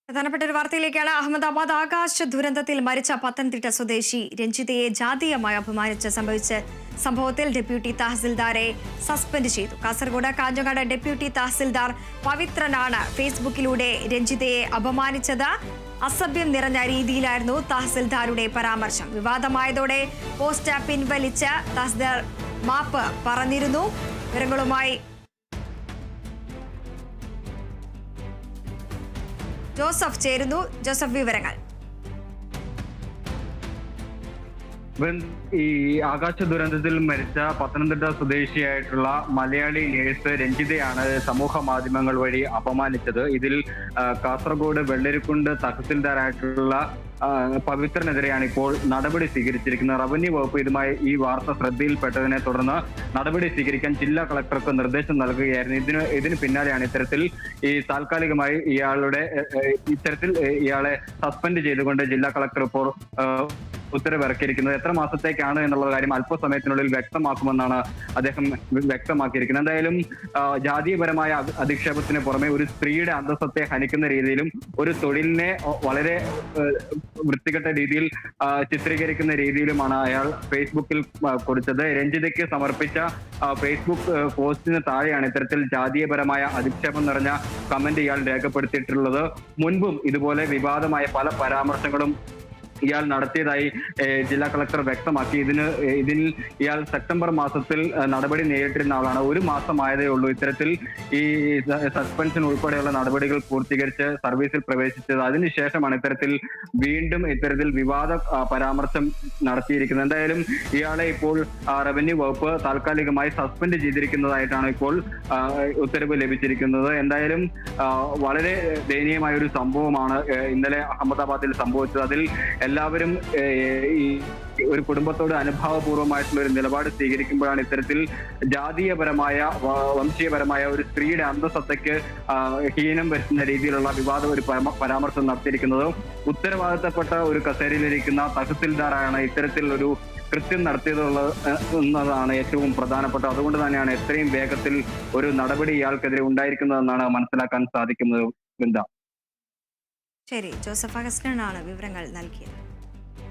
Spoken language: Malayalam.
പ്രധാനപ്പെട്ട ഒരു വാർത്തയിലേക്കാണ്. അഹമ്മദാബാദ് ആകാശ ദുരന്തത്തിൽ മരിച്ച പത്തനംതിട്ട സ്വദേശി രഞ്ജിതയെ ജാതീയമായി അപമാനിച്ച് സംഭവിച്ച സംഭവത്തിൽ ഡെപ്യൂട്ടി തഹസിൽദാരെ സസ്പെൻഡ് ചെയ്തു. കാസർഗോഡ് കാഞ്ഞങ്ങാട് ഡെപ്യൂട്ടി തഹസിൽദാർ പവിത്രനാണ് ഫേസ്ബുക്കിലൂടെ രഞ്ജിതയെ അപമാനിച്ചത്. അസഭ്യം നിറഞ്ഞ രീതിയിലായിരുന്നു തഹസിൽദാരുടെ പരാമർശം. വിവാദമായതോടെ പോസ്റ്റ് പിൻവലിച്ച് തഹസിൽദാർ മാപ്പ് പറഞ്ഞിരുന്നു. വിവരങ്ങളുമായി ജോസഫ് ചേരുന്നു. ജോസഫ്, വിവരങ്ങൾ. ഈ ആകാശ ദുരന്തത്തിൽ മരിച്ച പത്തനംതിട്ട സ്വദേശിയായിട്ടുള്ള മലയാളി നേഴ്സ് രഞ്ജിതയാണ് സമൂഹ മാധ്യമങ്ങൾ വഴി അപമാനിച്ചത്. ഇതിൽ കാസർഗോഡ് വെള്ളരിക്കുണ്ട് തഹസിൽദാരായിട്ടുള്ള പവിത്രനെതിരെയാണ് ഇപ്പോൾ നടപടി സ്വീകരിച്ചിരിക്കുന്നത്. റവന്യൂ വകുപ്പ് ഇതുമായി ഈ വാർത്ത ശ്രദ്ധയിൽപ്പെട്ടതിനെ തുടർന്ന് നടപടി സ്വീകരിക്കാൻ ജില്ലാ കളക്ടർക്ക് നിർദ്ദേശം നൽകുകയായിരുന്നു. ഇതിന് പിന്നാലെയാണ് ഇത്തരത്തിൽ താൽക്കാലികമായി ഇയാളെ സസ്പെൻഡ് ചെയ്തുകൊണ്ട് ജില്ലാ കളക്ടർ ഇപ്പോൾ ഉത്തരവിറക്കിയിരിക്കുന്നത്. എത്ര മാസത്തേക്കാണ് എന്നുള്ള കാര്യം അല്പസമയത്തിനുള്ളിൽ വ്യക്തമാക്കുമെന്നാണ് അദ്ദേഹം വ്യക്തമാക്കിയിരിക്കുന്നത്. എന്തായാലും ജാതീയപരമായ അധിക്ഷേപത്തിന് പുറമെ ഒരു സ്ത്രീയുടെ അന്തസ്സത്തെ ഹനിക്കുന്ന രീതിയിലും ഒരു തൊഴിലിനെ വളരെ വൃത്തികെട്ട രീതിയിൽ ചിത്രീകരിക്കുന്ന രീതിയിലുമാണ് അയാൾ ഫേസ്ബുക്കിൽ കുറിച്ചത്. രഞ്ജിതയ്ക്ക് സമർപ്പിച്ച ഫേസ്ബുക്ക് പോസ്റ്റിന് താഴെയാണ് ഇത്തരത്തിൽ ജാതീയപരമായ അധിക്ഷേപം നിറഞ്ഞ കമന്റ് ഇയാൾ രേഖപ്പെടുത്തിയിട്ടുള്ളത്. മുൻപും ഇതുപോലെ വിവാദമായ പല പരാമർശങ്ങളും ഇയാൾ നടത്തിയതായി ജില്ലാ കളക്ടർ വ്യക്തമാക്കി. ഇതിൽ ഇയാൾ സെപ്റ്റംബർ മാസത്തിൽ നടപടി നേരിട്ടിരുന്ന ആളാണ്. ഒരു മാസമായതേ ഉള്ളൂ ഇത്തരത്തിൽ ഈ സസ്പെൻഷൻ ഉൾപ്പെടെയുള്ള നടപടികൾ പൂർത്തീകരിച്ച് സർവീസിൽ പ്രവേശിച്ചത്. അതിനുശേഷമാണ് വീണ്ടും ഇത്തരത്തിൽ വിവാദ പരാമർശം നടത്തിയിരിക്കുന്നത്. എന്തായാലും ഇയാളെ ഇപ്പോൾ റവന്യൂ വകുപ്പ് താൽക്കാലികമായി സസ്പെൻഡ് ചെയ്തിരിക്കുന്നതായിട്ടാണ് ഇപ്പോൾ ഉത്തരവ് ലഭിച്ചിരിക്കുന്നത്. എന്തായാലും വളരെ ദയനീയമായ ഒരു സംഭവമാണ് ഇന്നലെ അഹമ്മദാബാദിൽ സംഭവിച്ചത്. അതിൽ എല്ലാവരും ഈ ഒരു കുടുംബത്തോട് അനുഭാവപൂർവ്വമായിട്ടുള്ള ഒരു നിലപാട് സ്വീകരിക്കുമ്പോഴാണ് ഇത്തരത്തിൽ ജാതീയപരമായ വംശീയപരമായ ഒരു സ്ത്രീയുടെ അന്തസ്സത്തയ്ക്ക് ഹീനം വരുത്തുന്ന രീതിയിലുള്ള ഒരു പരാമർശം നടത്തിയിരിക്കുന്നത്. ഉത്തരവാദിത്തപ്പെട്ട ഒരു കസേരയിലിരിക്കുന്ന തഹസിൽദാറാണ് ഇത്തരത്തിൽ ഒരു കൃത്യം നടത്തിയതുള്ളതാണ് ഏറ്റവും പ്രധാനപ്പെട്ട. അതുകൊണ്ട് തന്നെയാണ് എത്രയും വേഗത്തിൽ ഒരു നടപടി ഇയാൾക്കെതിരെ ഉണ്ടായിരിക്കുന്നതെന്നാണ് മനസ്സിലാക്കാൻ സാധിക്കുന്നത്. ശരി, ജോസഫ് അഗസ്റ്റിനാണ് വിവരങ്ങൾ നൽകിയത്.